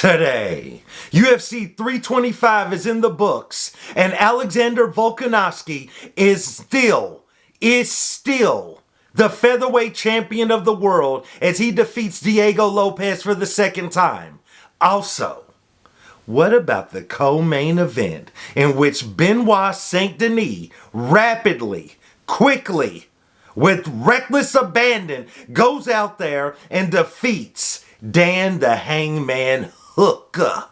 Today, UFC 325 is in the books, and Alexander Volkanovski is still the featherweight champion of the world as he defeats Diego Lopes for the second time. Also, what about the co-main event in which Benoit Saint Denis rapidly, quickly, with reckless abandon goes out there and defeats Dan the Hangman Hooker?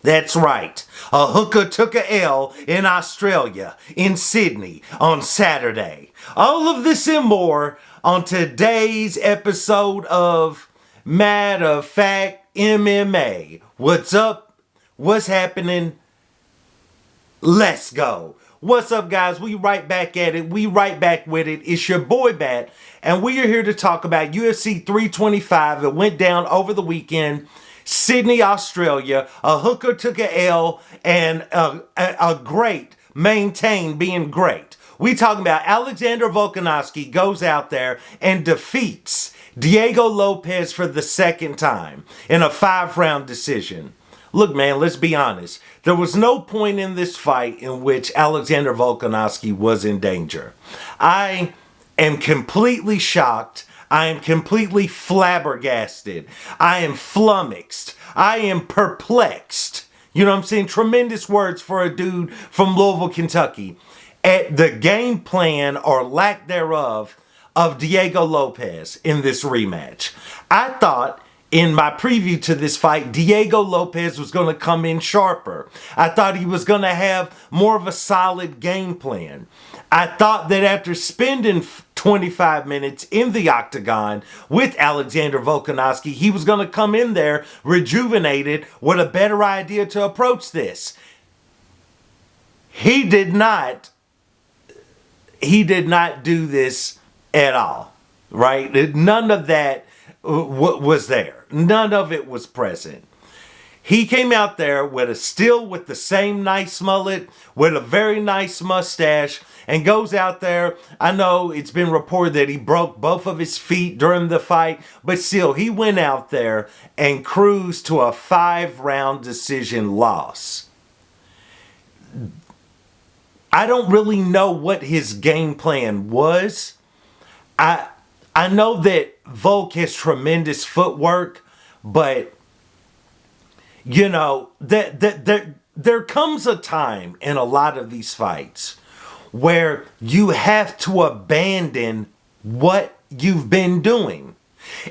That's right. A hooker took a L in Australia, in Sydney, on Saturday. All of this and more on today's episode of Matter of Fact MMA. What's up? What's happening? Let's go. What's up, guys? We right back at it. We right back with it. It's your boy Bat, and we are here to talk about UFC 325. It went down over the weekend. Sydney, Australia. A hooker took a L, and a great maintained being great. We talking about Alexander Volkanovski goes out there and defeats Diego Lopes for the second time in a 5-round decision. Look, man, let's be honest. There was no point in this fight in which Alexander Volkanovski was in danger. I am completely shocked. I am completely flabbergasted. I am flummoxed. I am perplexed. You know what I'm saying? Tremendous words for a dude from Louisville, Kentucky. At the game plan or lack thereof of Diego Lopes in this rematch. I thought in my preview to this fight, Diego Lopes was going to come in sharper. I thought he was going to have more of a solid game plan. I thought that after spending 25 minutes in the octagon with Alexander Volkanovski, he was going to come in there rejuvenated with a better idea to approach this. He did not do this at all, right? None of that was there. None of it was present. He came out there with the same nice mullet, with a very nice mustache, and goes out there. I know it's been reported that he broke both of his feet during the fight, but still, he went out there and cruised to a 5-round decision loss. I don't really know what his game plan was. I know that Volk has tremendous footwork, but, you know, there comes a time in a lot of these fights where you have to abandon what you've been doing.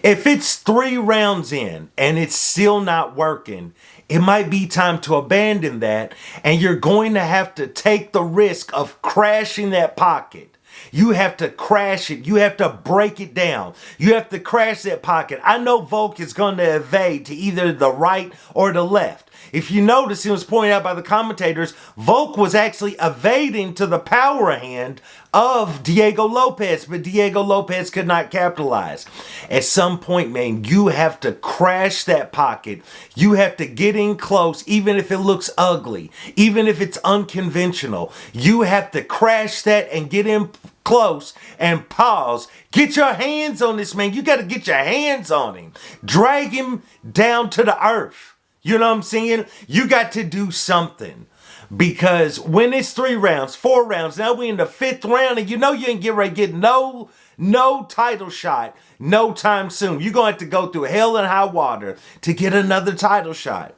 If it's 3 rounds in and it's still not working, it might be time to abandon that, and you're going to have to take the risk of crashing that pocket. You have to crash it. You have to break it down. You have to crash that pocket. I know Volk is going to evade to either the right or the left. If you notice, it was pointed out by the commentators, Volk was actually evading to the power hand of Diego Lopes, but Diego Lopes could not capitalize. At some point, man, you have to crash that pocket. You have to get in close, even if it looks ugly, even if it's unconventional. You have to crash that and get in close and pause. Get your hands on this man. You got to get your hands on him. Drag him down to the earth. You know what I'm saying? You got to do something. Because when it's 3 rounds, 4 rounds, now we in the 5th round, and you know you ain't get ready to get no title shot no time soon. You're going to have to go through hell and high water to get another title shot.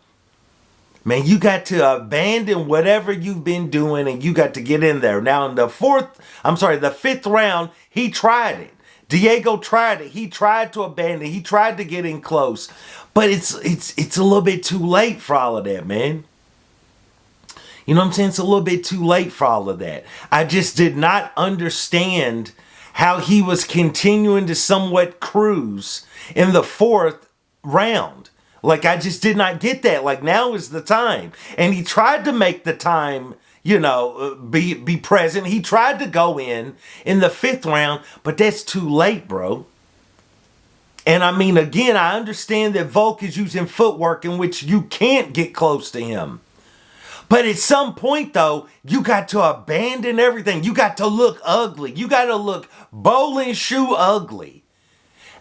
Man, you got to abandon whatever you've been doing, and you got to get in there. Now in the 5th round, he tried it. Diego tried it. He tried to abandon. He tried to get in close. But it's a little bit too late for all of that, man. You know what I'm saying? It's a little bit too late for all of that. I just did not understand how he was continuing to somewhat cruise in the 4th round. Like, I just did not get that. Like, now is the time. And he tried to make the time, you know, be present. He tried to go in the 5th round, but that's too late, bro. And I mean, again, I understand that Volk is using footwork in which you can't get close to him. But at some point, though, you got to abandon everything. You got to look ugly. You got to look bowling shoe ugly.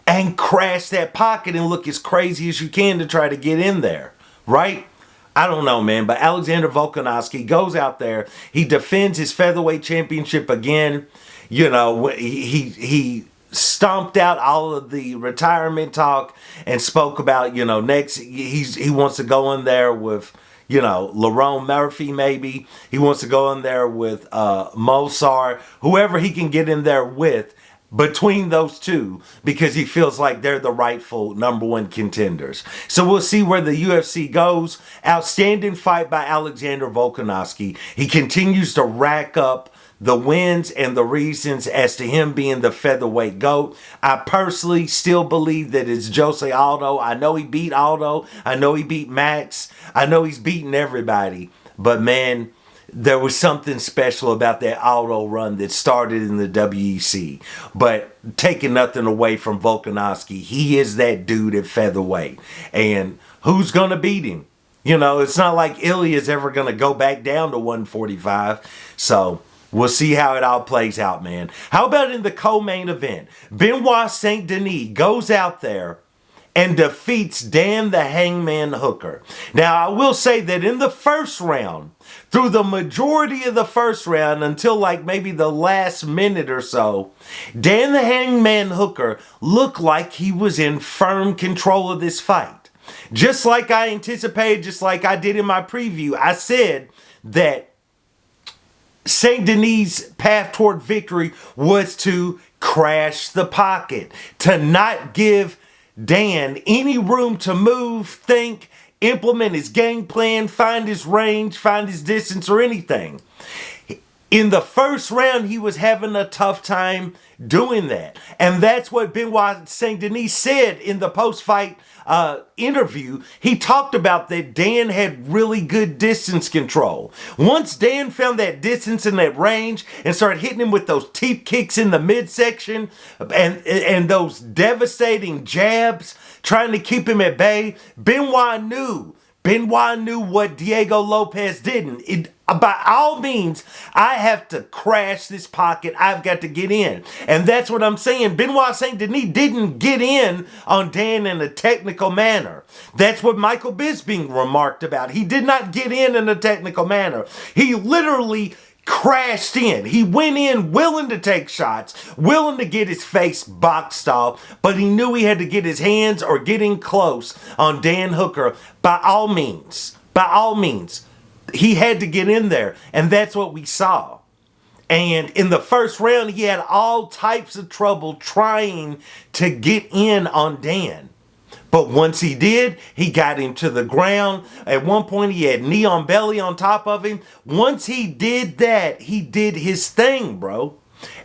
and crash that pocket and look as crazy as you can to try to get in there, right? I don't know, man, but Alexander Volkanovski goes out there. He defends his featherweight championship again. You know, he stomped out all of the retirement talk and spoke about, you know, next he wants to go in there with, you know, Lerone Murphy maybe. He wants to go in there with Mosar, whoever he can get in there with between those two, because he feels like they're the rightful number one contenders. So we'll see where the UFC goes. Outstanding fight by Alexander Volkanovski. He continues to rack up the wins and the reasons as to him being the featherweight GOAT. I personally still believe that it's Jose Aldo. I know he beat Aldo. I know he beat Max. I know he's beaten everybody. But man, there was something special about that Aldo run that started in the WEC. But taking nothing away from Volkanovski, he is that dude at featherweight. And who's going to beat him? You know, it's not like Ilya's ever going to go back down to 145. So we'll see how it all plays out, man. How about in the co-main event? Benoit Saint Denis goes out there and defeats Dan the Hangman Hooker. Now, I will say that in the first round, through the majority of the first round until like maybe the last minute or so, Dan the Hangman Hooker looked like he was in firm control of this fight. Just like I anticipated, just like I did in my preview, I said that Saint Denis' path toward victory was to crash the pocket, to not give Dan any room to move, think, implement his game plan, find his range, find his distance, or anything. In the first round, he was having a tough time doing that. And that's what Benoit Saint Denis said in the post-fight interview. He talked about that Dan had really good distance control. Once Dan found that distance and that range and started hitting him with those teep kicks in the midsection and those devastating jabs, trying to keep him at bay, Benoit knew what Diego Lopes didn't. By all means, I have to crash this pocket. I've got to get in. And that's what I'm saying. Benoit Saint Denis didn't get in on Dan in a technical manner. That's what Michael Bisping remarked about. He did not get in a technical manner. He literally crashed in. He went in willing to take shots, willing to get his face boxed off, but he knew he had to get his hands or get in close on Dan Hooker. By all means, he had to get in there, and that's what we saw. And in the first round, he had all types of trouble trying to get in on Dan. But once he did, he got him to the ground. At one point, he had knee on belly on top of him. Once he did that, he did his thing, bro.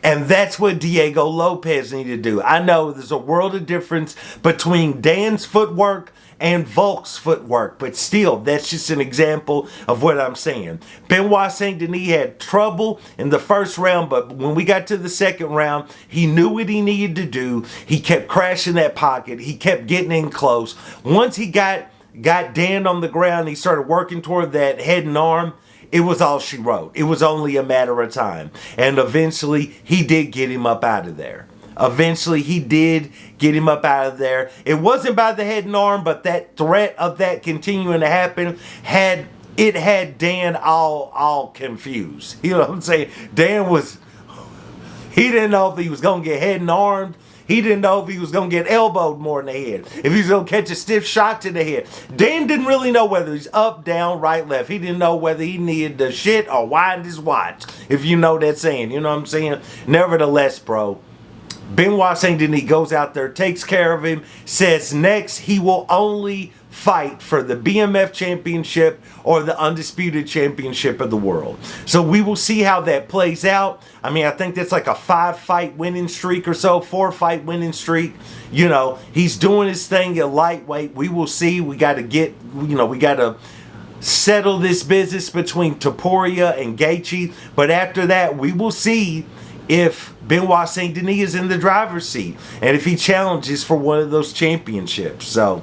And that's what Diego Lopes needed to do. I know there's a world of difference between Dan's footwork and Volk's footwork, but still, that's just an example of what I'm saying. Benoit Saint Denis had trouble in the first round, but when we got to the second round, he knew what he needed to do. He kept crashing that pocket. He kept getting in close. Once he got Dan on the ground, he started working toward that head and arm. It was all she wrote. It was only a matter of time. And eventually, he did get him up out of there. It wasn't by the head and arm, but that threat of that continuing to happen had Dan all confused. You know what I'm saying? He didn't know if he was going to get head and armed. He didn't know if he was going to get elbowed more in the head, if he was going to catch a stiff shot to the head. Dan didn't really know whether he's up, down, right, left. He didn't know whether he needed to shit or wind his watch, if you know that saying. You know what I'm saying? Nevertheless, bro, Benoit Saint Denis goes out there, takes care of him, says next he will only fight for the BMF championship or the undisputed championship of the world. So we will see how that plays out. I mean, I think that's like a 5-fight winning streak or so, 4-fight winning streak. You know, he's doing his thing at lightweight. We will see. We got to settle this business between Topuria and Gaethje. But after that, we will see if Benoit Saint Denis is in the driver's seat and if he challenges for one of those championships. So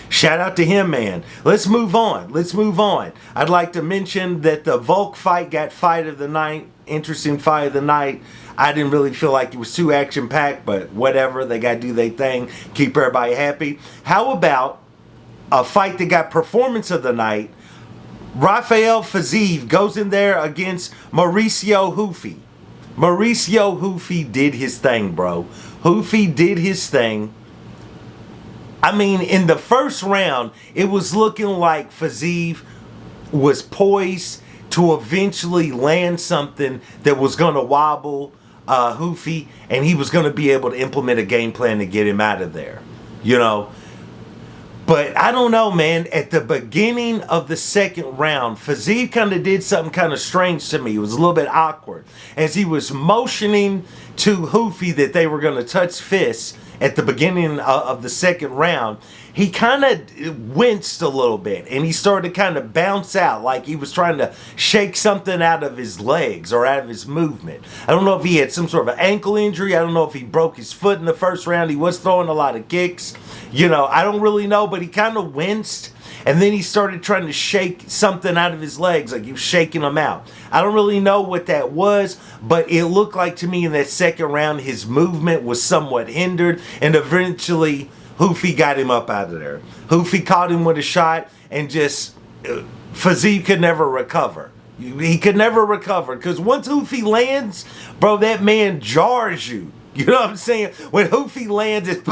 shout out to him, man. Let's move on. I'd like to mention that the Volk fight got fight of the night. Interesting fight of the night. I didn't really feel like it was too action-packed, but whatever. They got to do their thing, keep everybody happy. How about a fight that got performance of the night? Rafael Fiziev goes in there against Mauricio Hoofy. Mauricio Hoofy did his thing, bro. Hoofy did his thing. I mean, in the first round, it was looking like Fiziev was poised to eventually land something that was going to wobble Hoofy, and he was going to be able to implement a game plan to get him out of there, you know. But I don't know, man. At the beginning of the second round, Fiziev kind of did something kind of strange to me. It was a little bit awkward. As he was motioning to Hoofy that they were going to touch fists at the beginning of the second round, he kind of winced a little bit, and he started to kind of bounce out like he was trying to shake something out of his legs or out of his movement. I don't know if he had some sort of an ankle injury. I don't know if he broke his foot in the first round. He was throwing a lot of kicks. You know, I don't really know, but he kind of winced, and then he started trying to shake something out of his legs, like he was shaking them out. I don't really know what that was, but it looked like to me in that second round his movement was somewhat hindered, and eventually Hoofy got him up out of there. Hoofy caught him with a shot, and just Fiziev could never recover. He could never recover, because once Hoofy lands, bro, that man jars you. You know what I'm saying? When Hoofy lands, it's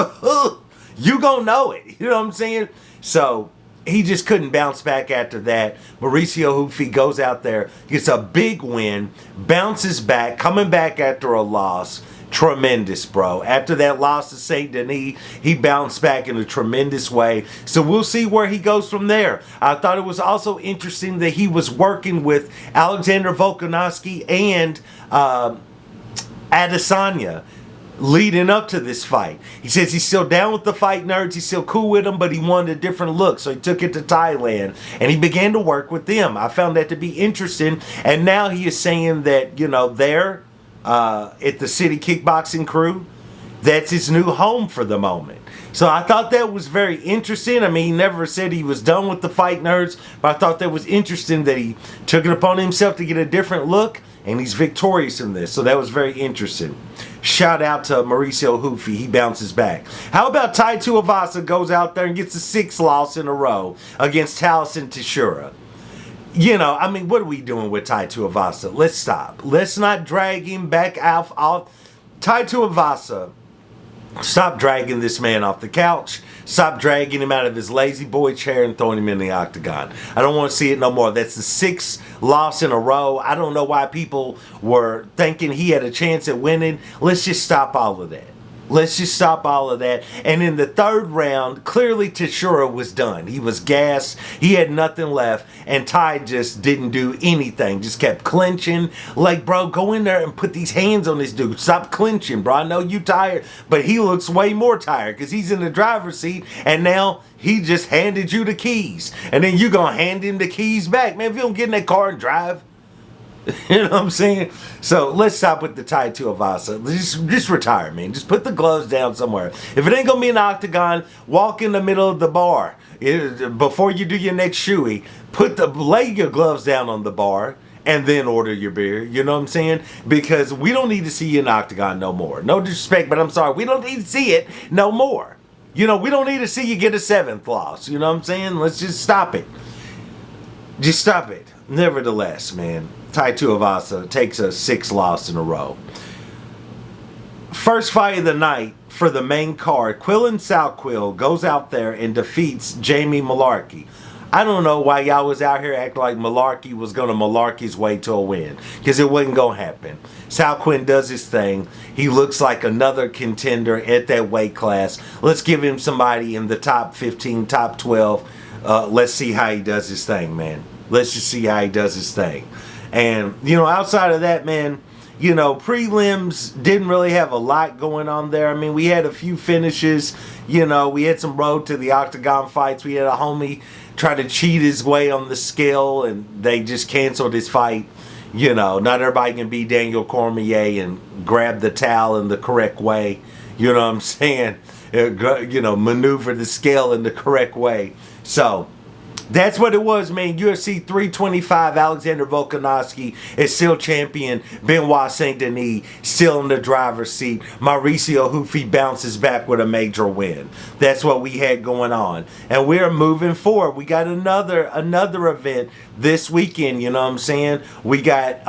you gonna know it. You know what I'm saying? So he just couldn't bounce back after that. Mauricio Hoofy goes out there, gets a big win, bounces back, coming back after a loss. Tremendous, bro. After that loss to Saint Denis, he bounced back in a tremendous way. So we'll see where he goes from there. I thought it was also interesting that he was working with Alexander Volkanovski and Adesanya leading up to this fight. He says he's still down with the fight nerds, he's still cool with them, but he wanted a different look, so he took it to Thailand and he began to work with them. I found that to be interesting, and now he is saying that, you know, there at the City Kickboxing Crew, that's his new home for the moment. So I thought that was very interesting. I mean, he never said he was done with the fight nerds, but I thought that was interesting that he took it upon himself to get a different look, and he's victorious in this. So that was very interesting. Shout out to Mauricio Hoofy. He bounces back. How about Tai Tuivasa goes out there and gets a 6th loss in a row against Taliesin Teixeira? You know, I mean, what are we doing with Tai Tuivasa? Let's stop. Let's not drag him back out. Tai Tuivasa, stop dragging this man off the couch. Stop dragging him out of his lazy boy chair and throwing him in the octagon. I don't want to see it no more. That's the 6th loss in a row. I don't know why people were thinking he had a chance at winning. Let's just stop all of that. Let's just stop all of that. And in the 3rd round, clearly Teixeira was done. He was gassed. He had nothing left. And Ty just didn't do anything. Just kept clinching. Like, bro, go in there and put these hands on this dude. Stop clinching, bro. I know you tired. But he looks way more tired because he's in the driver's seat. And now he just handed you the keys. And then you going to hand him the keys back. Man, if you don't get in that car and drive. You know what I'm saying? So let's stop with the Tai Tuivasa. Just retire, man. Just put the gloves down somewhere. If it ain't gonna be an octagon, walk in the middle of the bar before you do your next shoey. Lay your gloves down on the bar and then order your beer. You know what I'm saying? Because we don't need to see you in octagon no more. No disrespect, but I'm sorry. We don't need to see it no more. You know, we don't need to see you get a 7th loss. You know what I'm saying? Let's just stop it. Just stop it. Nevertheless, man, Tai Tuivasa takes a 6th loss in a row. First fight of the night for the main card, Quillen Salquill goes out there and defeats Jamie Mullarkey. I don't know why y'all was out here acting like Mullarkey was going to Mullarkey's way to a win, because it wasn't going to happen. Salquill does his thing. He looks like another contender at that weight class. Let's give him somebody in the top 15, top 12. Let's see how he does his thing, man. Let's just see how he does his thing. And, you know, outside of that, man, you know, prelims didn't really have a lot going on there. I mean, we had a few finishes. You know, we had some road to the octagon fights. We had a homie try to cheat his way on the scale, and they just canceled his fight. You know, not everybody can be Daniel Cormier and grab the towel in the correct way. You know what I'm saying? You know, maneuver the scale in the correct way. So, That's what it was, man. UFC 325, Alexander Volkanovski is still champion. Benoit Saint Denis still in the driver's seat. Mauricio Hufi bounces back with a major win. That's what we had going on. And we're moving forward. We got another event this weekend, you know what I'm saying? We got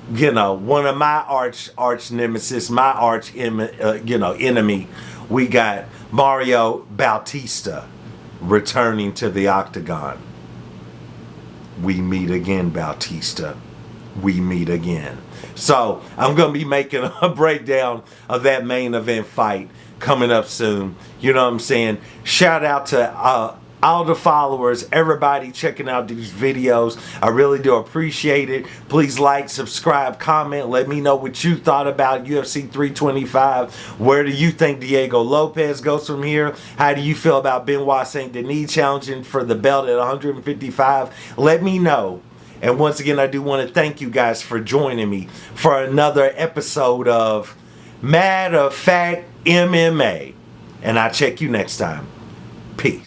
one of my arch nemesis, my arch enemy. We got Mario Bautista returning to the octagon. We meet again, Bautista. We meet again. So I'm going to be making a breakdown of that main event fight coming up soon. You know what I'm saying? Shout out to all the followers, everybody checking out these videos. I really do appreciate it. Please like, subscribe, comment. Let me know what you thought about UFC 325. Where do you think Diego Lopes goes from here? How do you feel about Benoit Saint Denis challenging for the belt at 155? Let me know. And once again, I do want to thank you guys for joining me for another episode of Matter of Fact MMA. And I'll check you next time. Peace.